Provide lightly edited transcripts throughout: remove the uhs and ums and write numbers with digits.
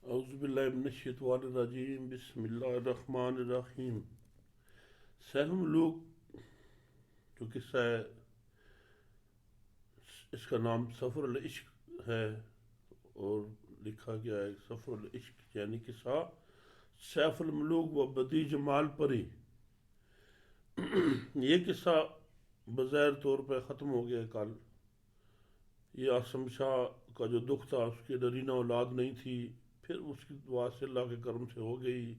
اعوذ باللہ من الشیطان الرجیم بسم اللہ الرحمن الرحیم۔ سیلم ملوک جو قصہ ہے، اس کا نام سفر العشق ہے اور لکھا گیا ہے سفر العشق یعنی قصہ سیف الملوک و بدی جمال پری۔ یہ قصہ بظاہر طور پہ ختم ہو گیا کل۔ یہ آسم شاہ کا جو دکھ تھا، اس کی نرینہ اولاد نہیں تھی، پھر اس کی دعا سے اللہ کے کرم سے ہو گئی،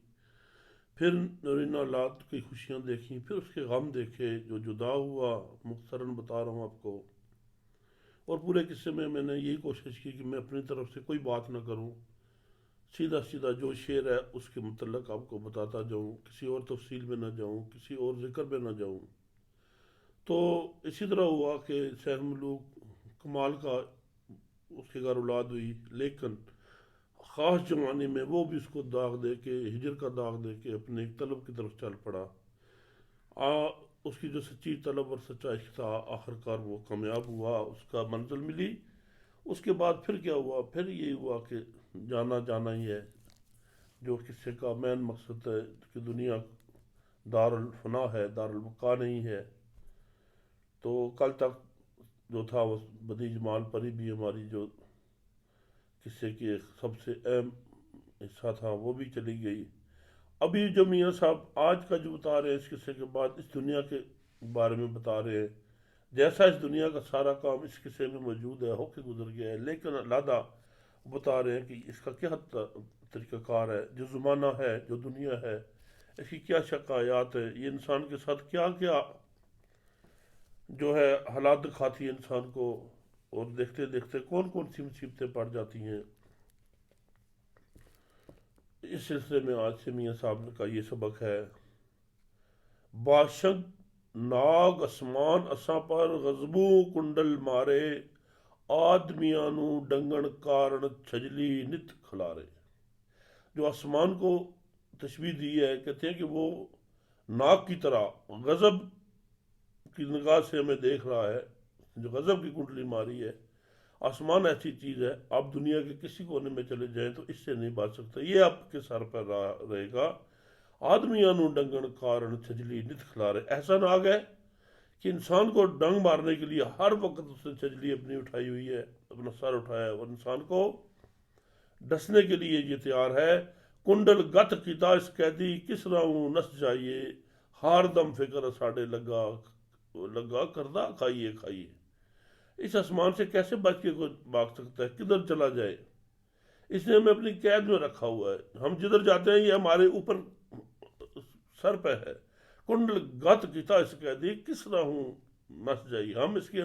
پھر نرینہ اولاد کی خوشیاں دیکھیں، پھر اس کے غم دیکھے جو جدا ہوا۔ مختصراً بتا رہا ہوں آپ کو، اور پورے قصے میں نے یہی کوشش کی کہ میں اپنی طرف سے کوئی بات نہ کروں، سیدھا سیدھا جو شعر ہے اس کے متعلق آپ کو بتاتا جاؤں، کسی اور تفصیل میں نہ جاؤں، کسی اور ذکر میں نہ جاؤں۔ تو اسی طرح ہوا کہ سیف ملوک کمال کا اس کے گھر اولاد ہوئی، لیکن خاص جوانی میں وہ بھی اس کو داغ دے کے، ہجر کا داغ دے کے اپنے ایک طلب کی طرف چل پڑا۔ اس کی جو سچی طلب اور سچا عشق تھا، آخر کار وہ کامیاب ہوا، اس کا منزل ملی۔ اس کے بعد پھر کیا ہوا؟ پھر یہ ہوا کہ جانا جانا ہی ہے، جو قصے کا مین مقصد ہے کہ دنیا دار الفنا ہے، دار البقا نہیں ہے۔ تو کل تک جو تھا وہ بدی جمال پری بھی ہماری جو قصے کی ایک سب سے اہم حصہ تھا وہ بھی چلی گئی۔ ابھی جو میاں صاحب آج کا جو بتا رہے ہیں اس قصے کے بعد، اس دنیا کے بارے میں بتا رہے ہیں، جیسا اس دنیا کا سارا کام اس قصے میں موجود ہے، ہو کے گزر گیا ہے، لیکن علیحدہ بتا رہے ہیں کہ اس کا کیا طریقہ کار ہے، جو زمانہ ہے، جو دنیا ہے، اس کی کیا شقایات ہے، یہ انسان کے ساتھ کیا کیا جو ہے حالات دکھاتی ہے انسان کو، اور دیکھتے دیکھتے کون کون سی مصیبتیں پڑ جاتی ہیں۔ اس سلسلے میں آج سے میاں صاحب کا یہ سبق ہے: باشد ناگ اسمان اساں پر غضبو کنڈل مارے، آدمیانو ڈنگن کارن چھجلی نت کھلارے۔ جو آسمان کو تشبیہ دی ہے، کہتے ہیں کہ وہ ناگ کی طرح غضب کی نگاہ سے ہمیں دیکھ رہا ہے، جو غضب کی کنڈلی ماری ہے۔ آسمان ایسی چیز ہے، آپ دنیا کے کسی کونے میں چلے جائیں تو اس سے نہیں بچ سکتے، یہ آپ کے سر پر رہے گا۔ آدمیانو ڈنگن کارن چھجلی نت کھلارے، ایسا ناگ ہے کہ انسان کو ڈنگ مارنے کے لیے ہر وقت اس نے چھجلی اپنی اٹھائی ہوئی ہے، اپنا سر اٹھایا ہے، اور انسان کو ڈسنے کے لیے یہ تیار ہے۔ کنڈل گت کیتا اس قیدی، کس راہوں نس جائیے، ہار دم فکر ساڑے لگا کردہ کھائیے کھائیے۔ اس آسمان سے کیسے بچ کے کوئی بھاگ سکتا ہے؟ کدھر چلا جائے؟ اس نے ہمیں اپنی قید میں رکھا ہوا ہے، ہم جدھر جاتے ہیں یہ ہمارے اوپر سر پہ ہے۔ کنڈل گت کیتا اس قیدی، کس راہوں نس جائیے، ہم اس کی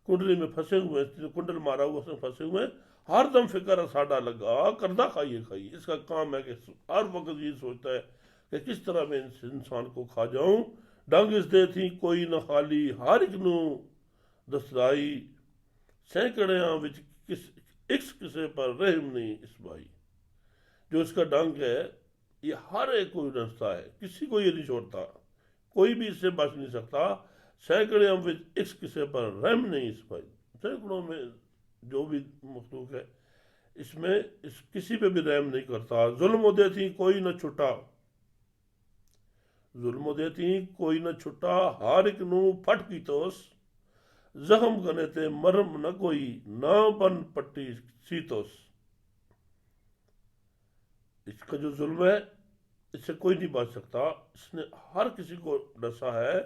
کنڈلی میں پھنسے ہوئے ہیں، کنڈل مارا ہوا اس میں پھنسے ہوئے ہیں۔ ہر دم فکر ساڈا لگا کردہ کھائیے کھائیے، اس کا کام ہے کہ ہر وقت یہ سوچتا ہے کہ کس طرح میں اس انسان کو کھا جاؤں۔ ڈنگ اس دے تھی کوئی نہ خالی، ہر ایک نو دسرائی، سینکڑیاں وچ اس کسے پر رحم نہیں اس بائی۔ جو اس کا ڈنگ ہے یہ ہر ایک کو نستا ہے، کسی کو یہ نہیں چھوڑتا، کوئی بھی اس سے بچ نہیں سکتا۔ سینکڑیاں وچ اس کسے پر رحم نہیں اس بائی، سینکڑوں میں جو بھی مخلوق ہے اس میں کسی پہ بھی رحم نہیں کرتا۔ ظلم دے تھی کوئی نہ چھٹا، ظلم دے تھی کوئی نہ چھٹا، ہر ایک نو پھٹ کی توس، زخم گنے تے مرم نہ کوئی، نہ بن پٹی سیتوس۔ اس کا جو ظلم ہے اس سے کوئی نہیں بچ سکتا، اس نے ہر کسی کو ڈسا ہے،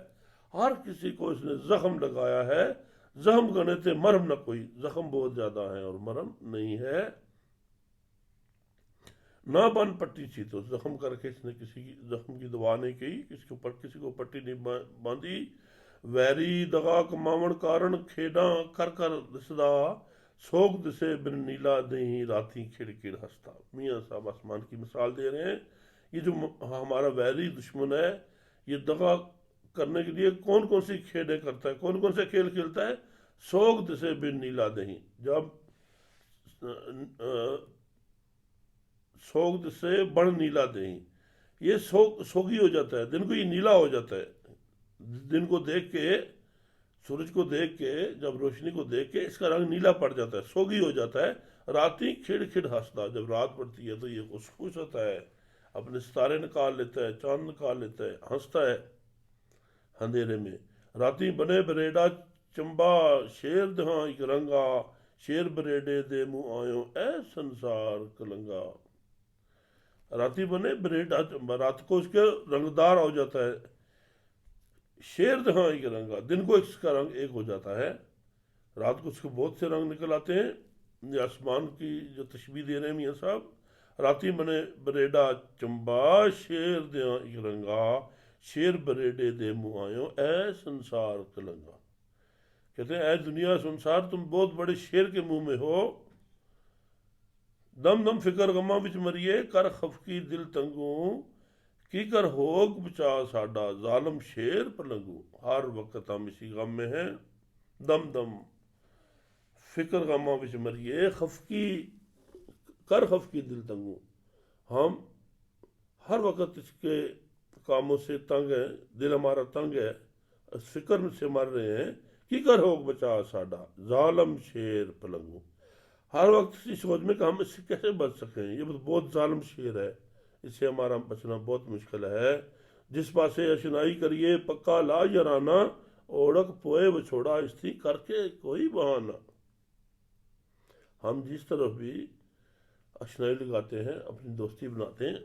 ہر کسی کو اس نے زخم لگایا ہے۔ زخم گنے تے مرم نہ کوئی، زخم بہت زیادہ ہے اور مرم نہیں ہے۔ نہ بن پٹی سی تو زخم کر کے اس نے کسی کی زخم کی دوا نہیں کی، کسی کو پٹی نہیں باندھی۔ ویری دغا کماون کارن کھیڈاں کر کر دسدا، سوگ دسے بن نیلا دہیں راتی کھڑ کھڑ ہستا۔ میاں صاحب آسمان کی مثال دے رہے ہیں، یہ جو ہمارا ویری دشمن ہے، یہ دغا کرنے کے لیے کون کون سی کھیڑیں کرتا ہے، کون کون سے کھیل کھیلتا ہے؟ سوگ دسے بن نیلا دہیں، جب سوگ سے بڑھ نیلا دہیں، یہ سوگی ہو جاتا ہے، دن کو یہ نیلا ہو جاتا ہے، دن کو دیکھ کے، سورج کو دیکھ کے، جب روشنی کو دیکھ کے اس کا رنگ نیلا پڑ جاتا ہے، سوگی ہو جاتا ہے۔ راتی کھڑ کھڑ ہنستا، جب رات پڑتی ہے تو یہ خوش ہوتا ہے، اپنے ستارے نکال لیتا ہے، چاند نکال لیتا ہے، ہنستا ہے اندھیرے میں۔ راتی بنے بریڈا چمبا، شیر دہاں ایک رنگا، شیر بریڈے دے منہ آیوں اے سنسار کلنگا۔ راتی بنے بریڈا چمبا، رات کو اس کے رنگدار ہو جاتا ہے، شیر دہاں ایک رنگا، دن کو اس کا رنگ ایک ہو جاتا ہے، رات کو اس کے بہت سے رنگ نکل آتے ہیں۔ یہ آسمان کی جو تشبیہ دے رہے ہیں میاں صاحب، راتی بنے بریڈا چمبا، شیر دیاں ایک رنگا، شیر بریڈے دے منہ آیوں اے سنسار کلنگا۔ کہتے ہیں اے دنیا سنسار، تم بہت بڑے شیر کے منہ میں ہو، دم دم فکر غماں وچ مریے، کر خفکی دل تنگوں، کی کر ہوگ بچا ساڈا، ظالم شیر پلنگوں۔ ہر وقت ہم اسی غم میں ہیں، دم دم فکر غماں وچ مریے، خفکی کر خفکی دل تنگوں، ہم ہر وقت اس کے کاموں سے تنگ ہے، دل ہمارا تنگ ہے، اس فکر سے مر رہے ہیں، کی کر ہوگ بچا ساڈا، ظالم شیر پلنگوں۔ ہر وقت اس سوچ میں کہ ہم اس سے کیسے بچ سکیں، یہ بہت ظالم شیر ہے، اس سے ہمارا بچنا بہت مشکل ہے۔ جس پاسے اشنائی کریے پکا لا یارانہ، اوڑک پوئے وچھوڑا اس تھی کر کے کوئی بہانہ۔ ہم جس طرف بھی اشنائی لگاتے ہیں، اپنی دوستی بناتے ہیں،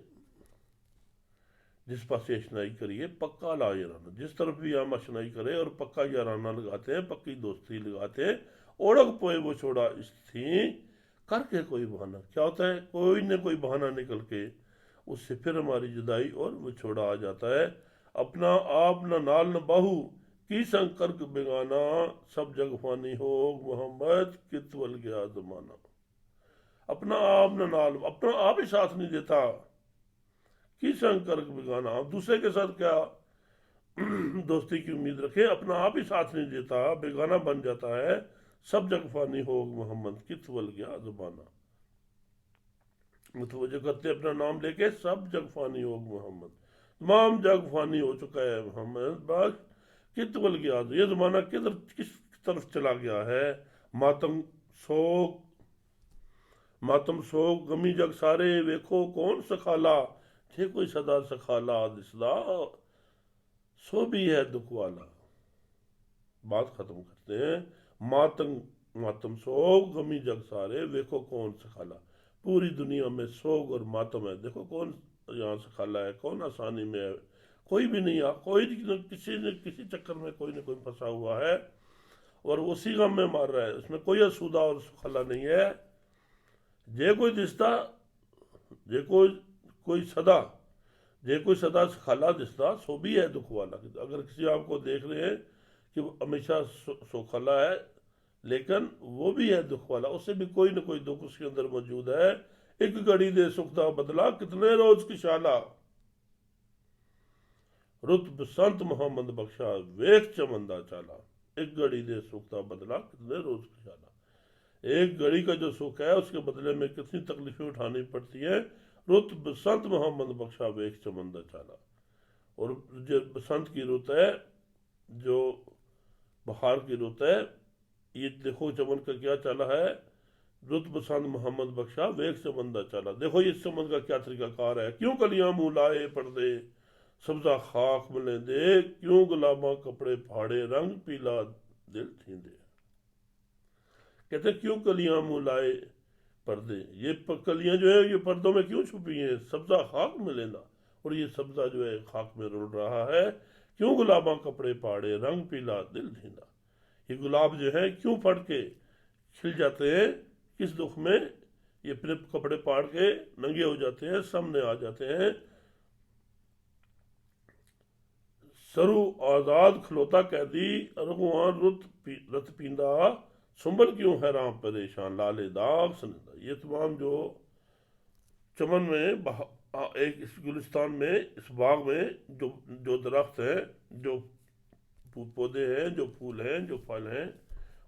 جس پاسے اشنائی کریے پکا لا یارانہ، جس طرف بھی ہم اشنائی کریں اور پکا یارانہ لگاتے ہیں، پکی دوستی لگاتے ہیں، اوڑک پوئے وہ چھوڑا اس تھی کر کے کوئی بہانہ۔ کیا ہوتا ہے؟ کوئی نہ کوئی بہانہ نکل کے اس سے پھر ہماری جدائی اور وہ چھوڑا آ جاتا ہے۔ اپنا آپ نہ نال نہ باہو، کی سنگ کرک بیگانہ، سب جگ فانی ہو محمد کت ول گیا زمانہ۔ اپنا آپ نہ نال، اپنا آپ ہی ساتھ نہیں دیتا، کی سنگ کرک بیگانہ، آپ دوسرے کے ساتھ کیا دوستی کی امید رکھیں، اپنا آپ ہی ساتھ نہیں دیتا، بیگانہ بن جاتا ہے، سب جگ فانی ہو محمد کت ول گیا زمانہ۔ متوجہ کرتے اپنا نام لے کے، سب جگ فانی ہو محمد، تمام جگ فانی ہو چکا ہے محمد، بس کت ول گیا، یہ زمانہ کس طرف چلا گیا ہے۔ ماتم سوگ غمی جگ سارے، ویکھو کون سکھالا، تھے کوئی صدا سکھالا دسدا، سو بھی ہے دکھ والا۔ بات ختم کرتے ہیں۔ ماتم سوگ غمی جگ سارے، ویکھو کون سکھالا، پوری دنیا میں سوگ اور ماتم ہے، دیکھو کون یہاں سکھالا ہے، کون آسانی میں ہے، کوئی بھی نہیں ہے، کوئی کسی نہ کسی چکر میں کوئی نہ کوئی پھنسا ہوا ہے اور اسی غم میں مار رہا ہے، اس میں کوئی اسودہ اور سکھالا نہیں ہے۔ جے کوئی دستا، جے کوئی صدا سکھالا دستا، سو بھی ہے دکھ والا۔ اگر کسی آپ کو دیکھ رہے ہیں کہ وہ ہمیشہ سکھالا ہے لیکن وہ بھی ہے دکھ والا، اس سے بھی کوئی نہ کوئی دکھ اس کے اندر موجود ہے۔ ایک گھڑی دے سکھ دا بدلا، کتنے روز کی شالا، رت بسنت محمد بخشا، ویخ چمندہ چالا۔ ایک گھڑی دے سکھ دا بدلا، کتنے روز کی شالا، ایک گھڑی کا جو سکھ ہے اس کے بدلے میں کتنی تکلیفیں اٹھانی پڑتی ہیں۔ رت بسنت محمد بخشا، ویخ چمندہ چالا۔ اور جو بسنت کی رت ہے، جو بہار کی رت ہے، یہ دیکھو چمن کا کیا چالا ہے، رت بسنت محمد بخشا، ویخ چمندہ چالا۔ دیکھو اس چمن کا کیا طریقہ کار ہے، کیوں کلیاں منہ لائے پردے، سبزہ خاک ملیں دے، کیوں گلاباں کپڑے پھاڑے، رنگ پیلا دل تھیندے۔ کہتے ہیں کیوں کلیاں منہ لائے پردے، یہ کلیاں جو ہے یہ پردوں میں کیوں چھپی ہیں، سبزہ خاک میں لینا، اور یہ سبزہ جو ہے خاک میں رول رہا ہے، کیوں گلاباں کپڑے پھاڑے، رنگ پیلا دل دھیندا۔ یہ گلاب جو ہے کیوں پھڑ کے کھل جاتے ہیں، کس دکھ میں، یہ اپنے کپڑے پھاڑ کے ننگے ہو جاتے ہیں، سامنے آ جاتے ہیں۔ سرو آزاد کھلوتا قیدی، ارغوان رت پیندا، سنبل کیوں حیران پریشان، لالے داغ سنندہ۔ یہ تمام جو چمن میں ایک اس گلستان میں، اس باغ میں جو درخت ہیں، جو پودے ہیں، جو پھول ہیں، جو پھل ہیں،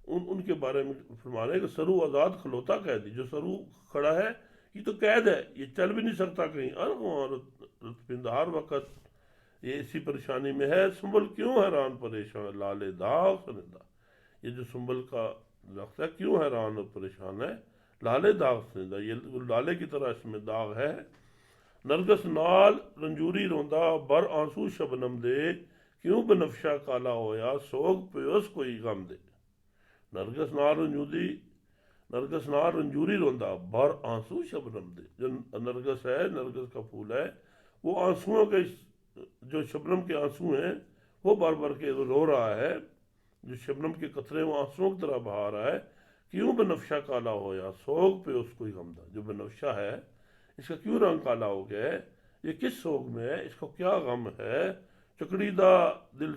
ان کے بارے میں فرما رہے ہیں کہ سرو آزاد کھلوتا قیدی، جو سرو کھڑا ہے یہ تو قید ہے، یہ چل بھی نہیں سکتا کہیں، ارغوان رت پیندا، ہر وقت یہ اسی پریشانی میں ہے، سنبل کیوں حیران پریشان، لالے داغ سنندہ۔ یہ جو سنبل کا درخت ہے کیوں حیران اور پریشان ہے، لالے داغ سے یہ لالے کی طرح اس میں داغ ہے۔ نرگس نال رنجوری روندا بر آنسو شبنم دے، کیوں بنفشا کالا ہویا سوگ پیوس کوئی غم دے۔ نرگس نال رنجوری روندا بر آنسو شبنم دے، جو نرگس ہے، نرگس کا پھول ہے، وہ آنسوؤں کے جو شبنم کے آنسو ہیں وہ بار بار کے رو رہا ہے، جو شبنم کے قطرے وہ آنسوؤں کی طرح بہا رہا ہے۔ کیوں بنفشا کالا ہویا سوگ پہ اس کوئی غم دا، جو بنفشا ہے اس کا کیوں رنگ کالا ہو گیا ہے، یہ کس سوگ میں ہے، اس کو کیا غم ہے۔ چکریدہ دل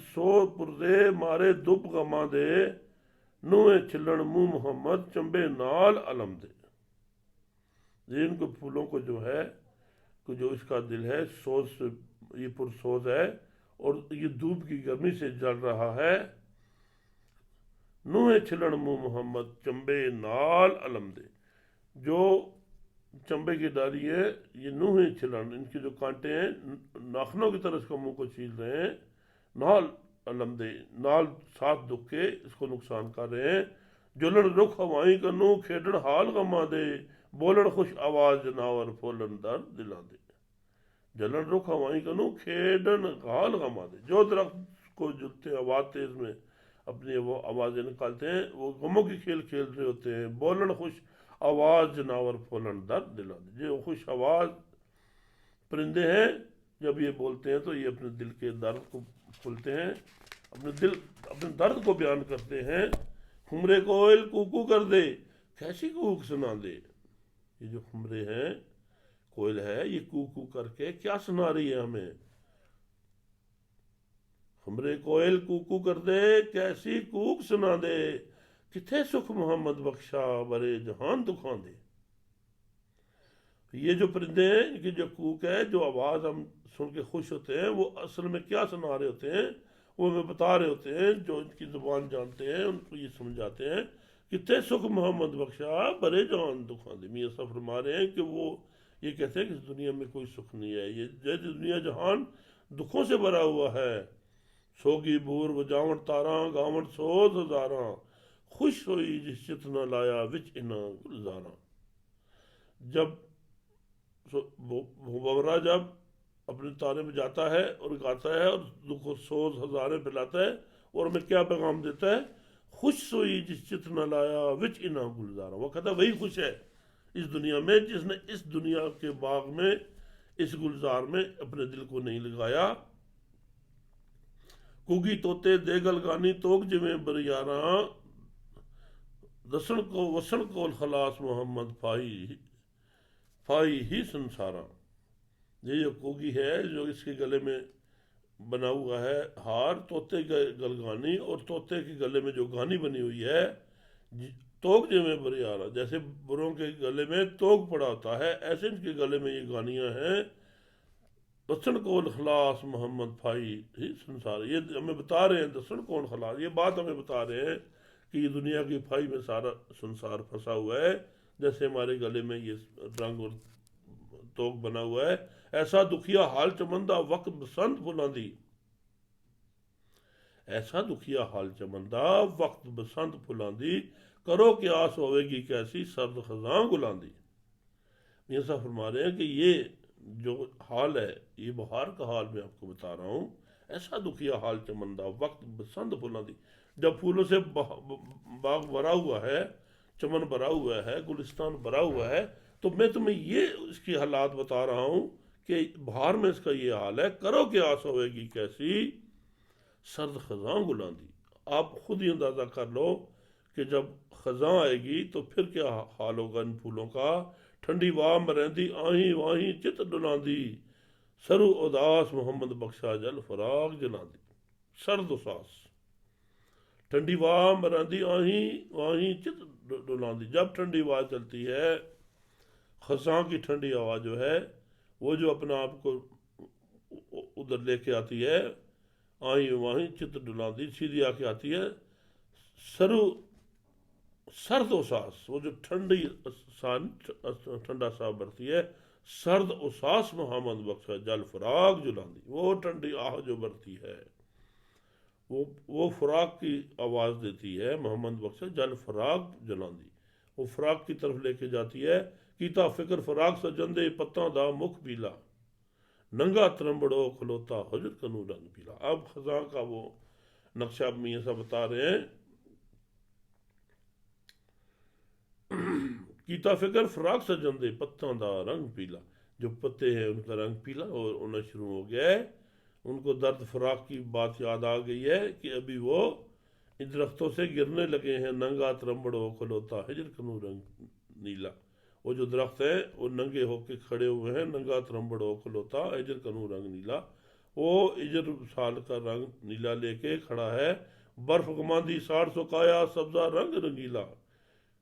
سو پردے مارے دب غماں دے، نوئے چھلن منہ محمد چمبے نال علم دے۔ ان کو پھولوں کو جو ہے جو اس کا دل ہے سوز سے یہ پرسوز ہے اور یہ دھوپ کی گرمی سے جل رہا ہے۔ نوئے چھلن منہ محمد چمبے نال علم دے، جو چمبے کی ڈالی ہے یہ نوہیں چھلن، ان کے جو کانٹے ہیں ناخنوں کی طرح اس کو منہ کو چھیل رہے ہیں، نال علم دے، نال ساتھ دکھ کے اس کو نقصان کر رہے ہیں۔ جلن رخ ہوائیں کنوں کھیڈن حال غماں دے، بولن خوش آواز جناور پھولن در دلاں دے۔ جلن رخ ہوائیں کنوں کھیڈن حال غماں دے، جو درخت کو جلتے آواز تیز میں اپنی وہ آوازیں نکالتے ہیں وہ غموں کی کھیل کھیل رہے ہوتے ہیں۔ بولن خوش آواز جناور پھولن در دلاں دے، جو خوش آواز پرندے ہیں جب یہ بولتے ہیں تو یہ اپنے دل کے درد کو کھلتے ہیں، اپنے درد کو بیان کرتے ہیں۔ خمرے کوئل کوکو کر دے، کیسی کوک سنا دے۔ یہ جو خمرے ہیں کوئل ہے یہ کوکو کر کے کیا سنا رہی ہے ہمیں۔ خمرے کوئل کوکو کر دے، کیسی کوک سنا دے، کتھے سکھ محمد بخشا برے جہان دکھاں دے۔ یہ جو پرندے ہیں ان کی جو کوک ہے، جو آواز ہم سن کے خوش ہوتے ہیں، وہ اصل میں کیا سنا رہے ہوتے ہیں، وہ ہمیں بتا رہے ہوتے ہیں، جو ان کی زبان جانتے ہیں ان کو یہ سمجھاتے ہیں کہ تے سکھ محمد بخشا برے جہان دکھاں دے۔ میاں صاحب فرما رہے ہیں کہ وہ یہ کہتے ہیں کہ اس دنیا میں کوئی سکھ نہیں ہے، یہ دنیا جہان دکھوں سے بھرا ہوا ہے۔ سوگی بور وجاون تاراں گاون سوز ہزاراں، خوش ہوئی جس چت نہ لایا وچ انہاں گلزاراں۔ جب بورا جب اپنے تانے میں جاتا ہے اور گاتا ہے اور دکھ و سوز ہزاریں پھیلاتا ہے اور ہمیں کیا پیغام دیتا ہے، خوش سوئی جس چت نہ لایا وچ انہاں گلزاراں۔ وہ کہتا ہے وہی خوش ہے اس دنیا میں جس نے اس دنیا کے باغ میں اس گلزار میں اپنے دل کو نہیں لگایا۔ کوگی توتے دیگل گانی توک جویں بریاراں، دسن کو وسن کول خلاص محمد پائی ہی سنساراں۔ یہ جو کوگی ہے جو اس کے گلے میں بنا ہوا ہے ہار، طوطے گلگانی، اور طوطے کے گلے میں جو گانی بنی ہوئی ہے توک جو میں بریارا، جیسے بروں کے گلے میں توک پڑا ہوتا ہے ایسے ان کے گلے میں یہ گانیاں ہیں۔ دسن کول خلاص محمد پائی ہی سنسار، یہ ہمیں بتا رہے ہیں دسن کول خلاص، یہ بات ہمیں بتا رہے ہیں کہ یہ دنیا کی پھائی میں سارا سنسار پھنسا ہوا ہے، جیسے ہمارے گلے میں یہ رنگ اور توک بنا ہوا ہے۔ ایسا دکھیا حال چمندہ وقت بسنت پھلاندی، ایسا دکھیا حال چمندہ وقت بسنت پھلاندی، کرو کہ آس ہوئے گی کیسی سرد خزاں گلاندی۔ میاں صاحب فرما رہے ہیں کہ یہ جو حال ہے یہ بہار کا حال میں آپ کو بتا رہا ہوں۔ ایسا دکھیا حال چمندہ وقت بسنت پھلاندی، جب پھولوں سے باغ بھرا ہوا ہے، چمن بھرا ہوا ہے، گلستان بھرا ہوا ہے، تو میں تمہیں یہ اس کی حالات بتا رہا ہوں کہ بہار میں اس کا یہ حال ہے، کرو کہ آس ہوئے گی کیسی سرد خزاں گلاندی۔ آپ خود ہی اندازہ کر لو کہ جب خزاں آئے گی تو پھر کیا حال ہوگا ان پھولوں کا۔ ٹھنڈی واہ مرندی آہیں واہیں چت ڈلاندی، سرو اداس محمد بخشا جل فراق جلاندی۔ سرد اساس، ٹھنڈی واہ مرندی آہیں واہیں چت ڈلاندی، جب ٹھنڈی ہوا چلتی ہے، خزاں کی ٹھنڈی ہوا جو ہے وہ جو اپنا آپ کو ادھر لے کے آتی ہے، آہیں واہیں چت ڈلاندی، سیدھی آ کے آتی ہے، سرد اساس، وہ جو ٹھنڈا سا برتی ہے، سرد اساس محمد بخشا جل فراق جلاندی، وہ ٹھنڈی آہ جو برتی ہے وہ فراق کی آواز دیتی ہے، محمد بخش جل فراق جلاندی، وہ فراق کی طرف لے کے جاتی ہے۔ کیتا فکر فراق سجندے پتاں دا مکھ پیلا، ننگا ترمبڑو کھلوتا حجر کنو رنگ پیلا۔ اب خزاں کا وہ نقشہ میاں صاحب بتا رہے ہیں، کیتا فکر فراق سجندے پتاں دا رنگ پیلا، جو پتے ہیں ان کا رنگ پیلا اور ہونا شروع ہو گیا ہے۔ ان کو درد فراق کی بات یاد آ گئی ہے کہ ابھی وہ ان درختوں سے گرنے لگے ہیں، ننگا ترمبڑو کھلوتا ہجر کنو رنگ نیلا، وہ جو درخت ہیں وہ ننگے ہو کے کھڑے ہوئے ہیں، ننگا ترمبڑو کھلوتا ہجر کنو رنگ نیلا، وہ ہجر سال کا رنگ نیلا لے کے کھڑا ہے۔ برف گماندی ساڑ سکایا سبزہ رنگ رنگیلا،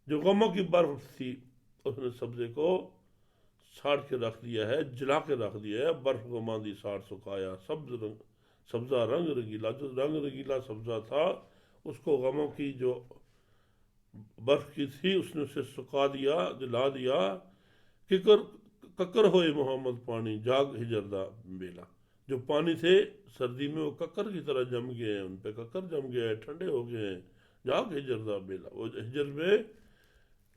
جو غموں کی برف تھی اس نے سبزے کو ساڑ کے رکھ دیا ہے، جلا کے رکھ دیا ہے۔ برف گماندی ساڑ سکایا سبزہ رنگ رنگیلا، جو رنگ رنگیلا سبزہ تھا اس کو غموں کی جو برف کی تھی اس نے اسے سکا دیا، جلا دیا۔ ککر ہوئے محمد پانی جاگ ہجردہ بیلا، جو پانی تھے سردی میں وہ ککر کی طرح جم گئے ہیں، ان پہ ککر جم گئے ہیں، ٹھنڈے ہو گئے ہیں، جاگ ہجردہ بیلا، وہ ہجر میں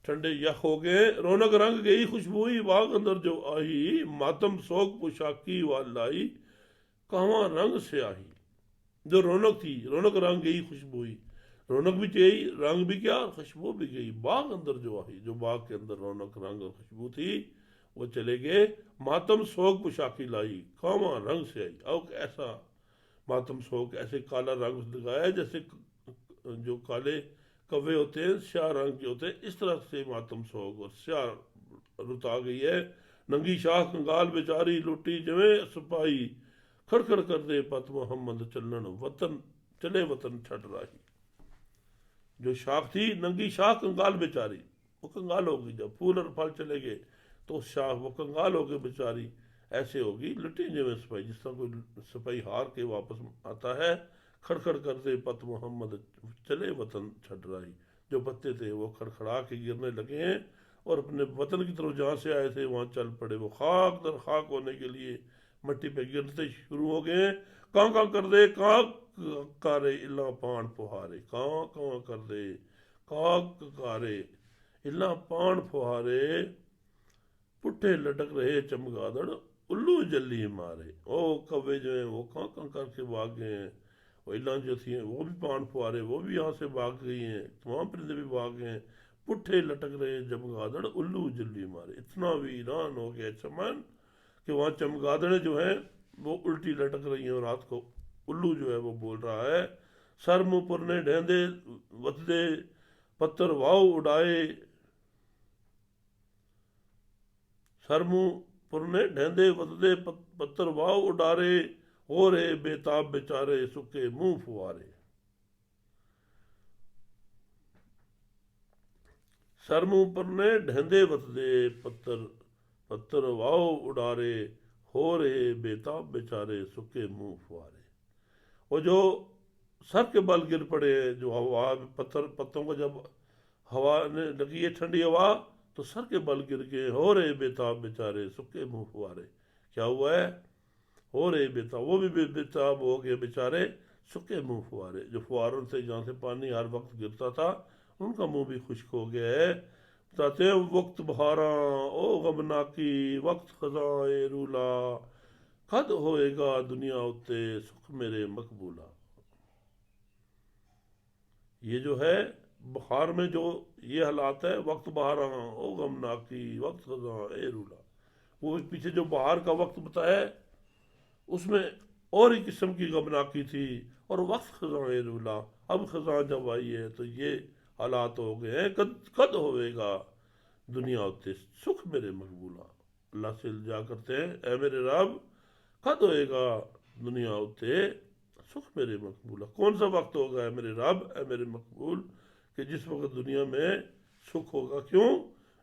ٹھنڈے یخ ہو گئے۔ رونق رنگ گئی خوشبوئی باغ اندر جو آئی، ماتم سوگ پوشاکی والائی، کہواں رنگ سے آئی، جو رونق تھی، رونق رنگ گئی خوشبوئی، رونق بھی گئی، رنگ بھی کیا، خوشبو بھی گئی، باغ اندر جو آئی، جو باغ کے اندر رونق رنگ اور خوشبو تھی وہ چلے گئے۔ ماتم سوگ پوشاکی لائی، کہواں رنگ سے آئی، اب ایسا ماتم سوگ ایسے کالا رنگ لگایا ہے جیسے جو کالے کوے ہوتے ہیں سیاہ رنگ کے ہوتے ہیں، اس طرح سے ماتم سوگ اور سیاہ رت آ گئی ہے۔ ننگی شاہ کنگال بیچاری لوٹی جویں سپاہی، کھڑکھڑ کر دے پت محمد چلن وطن چلے وطن چھٹ راہی، جو شاخ تھی ننگی شاہ کنگال بیچاری، وہ کنگال ہو گئی، جب پھول اور پھل چلے گئے تو اس شاخ وہ کنگال ہو گئے بیچاری، ایسے ہوگی لٹی جویں سپاہی، جس طرح کوئی سپاہی ہار کے واپس آتا ہے، کھڑکھڑ کر دے پت محمد چلے وطن چھٹ راہی، جو پتے تھے وہ کھڑکھڑا کے گرنے لگے ہیں اور اپنے وطن کی طرف جہاں سے آئے تھے وہاں چل پڑے، وہ خاک در خاک ہونے کے لیے مٹی پہ گرتے شروع ہو گئے ہیں۔ کاں کاں کر دے کاں کارے اللہ پان پہارے، کاں کاں کر دے کاک کارے اللہ پان پہارے، پٹھے لٹک رہے چمگادڑ الو جلی مارے، او کوے جو ہیں وہ کاں کاں کر کے بھاگ گئے ہیں، وہ اللہ جو تھی ہیں وہ بھی پان پھوارے وہ بھی یہاں سے بھاگ گئی ہیں، تمام پرندے بھی بھاگ گئے ہیں، پٹھے لٹک رہے چمگادڑ الو جلی مارے، اتنا ویران ہو گیا چمن کہ وہاں چمگادڑیں جو ہیں وہ الٹی لٹک رہی ہیں، اور رات کو الو جو ہے وہ بول رہا ہے، سر منہ پرنے ڈھیندے وتدے پتر واؤ اڑائے، سر منہ پرنے ڈھیندے وتدے پتر واؤ اڈارے، ہو رہے بے تاب بیچارے سکے منہ فوارے، سر منہ پرنے ڈھیندے وتدے پتر واؤ اڈارے، ہو رہے بے تاب بیچارے سکے منہ فوارے، وہ جو سر کے بل گر پڑے، جو ہوا پتوں کو جب ہوا نے لگی ہے ٹھنڈی ہوا تو سر کے بل گر گئے، ہو رہے بے تاب بیچارے سکے منہ فوارے، کیا ہوا ہے، ہو رہے بے تاب، وہ بھی بے تاب ہو گئے بیچارے سکے منہ فوارے، جو فواروں سے جہاں سے پانی ہر وقت گرتا تھا ان کا منہ بھی خشک ہو گیا ہے۔ بتاتے ہیں وقت بہاراں او غمناکی، وقت خزاں رولا، کد ہوئے گا دنیا اتے سکھ میرے مقبولا، یہ جو ہے بخار میں جو یہ حالات ہے، وقت بہاراں او غمناکی، وقت خزاں رولا، وہ پیچھے جو بہار کا وقت بتایا ہے اس میں اور ہی قسم کی غمناکی تھی، اور وقت خزاں رولا، اب خزاں جب آئی ہے تو یہ حالات ہو گئے ہیں، قد ہوئے گا دنیا اتے سکھ میرے مقبولا، اللہ سے الجا کرتے ہیں اے میرے رب قد ہوئے گا دنیا اتے سکھ میرے مقبولا، کون سا وقت ہوگا اے میرے رب اے میرے مقبول کہ جس وقت دنیا میں سکھ ہوگا، کیوں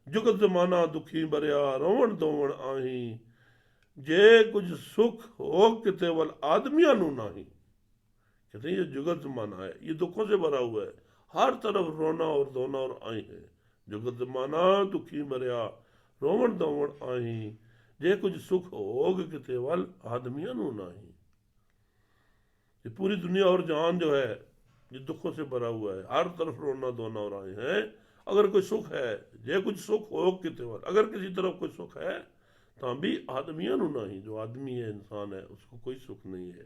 جگت زمانہ دکھی بریا روڑ دوڑ آہیں، جے کچھ سکھ ہو کتے ول آدمیاں نو نہیں، کہتے ہیں یہ جگت زمانہ ہے، یہ دکھوں سے بھرا ہوا ہے، ہر طرف رونا اور دونا اور آئی ہے، جگت زمانہ دکھی مریا روڑ دوڑ آہیں، جے کچھ سکھ ہوگ کتے ول آدمیاں نو نہیں، یہ پوری دنیا اور جہان جو ہے یہ دکھوں سے بھرا ہوا ہے، ہر طرف رونا دھونا ہو رہے ہیں۔ اگر کوئی سکھ ہے، یہ کچھ سکھ ہو کتے اور اگر کسی طرف کوئی سکھ ہے تو بھی آدمیاں نو نہیں، جو آدمی ہے انسان ہے اس کو کوئی سکھ نہیں ہے۔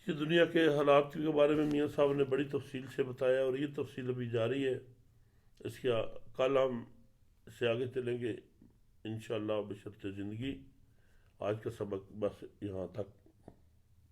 یہ دنیا کے حالات کے بارے میں میاں صاحب نے بڑی تفصیل سے بتایا، اور یہ تفصیل ابھی جاری ہے، اس کا کل ہم اس سے آگے چلیں گے انشاءاللہ بشرط زندگی۔ آج کا سبق بس یہاں تک۔